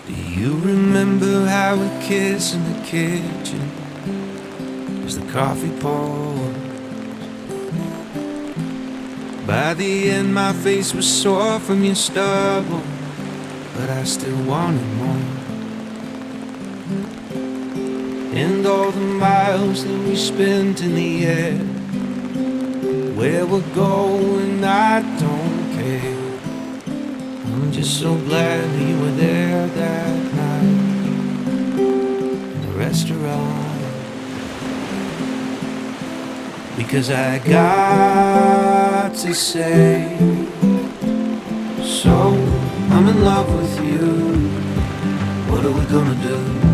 Do you remember how we kissed in the kitchen as the coffee poured? By the end my face was sore from your stubble, but I still wanted more. And all the miles that we spent in the air, where we're going I don't care. I'm just so glad you were there that night in the restaurant, because I got to say, so I'm in love with you. What are we gonna do?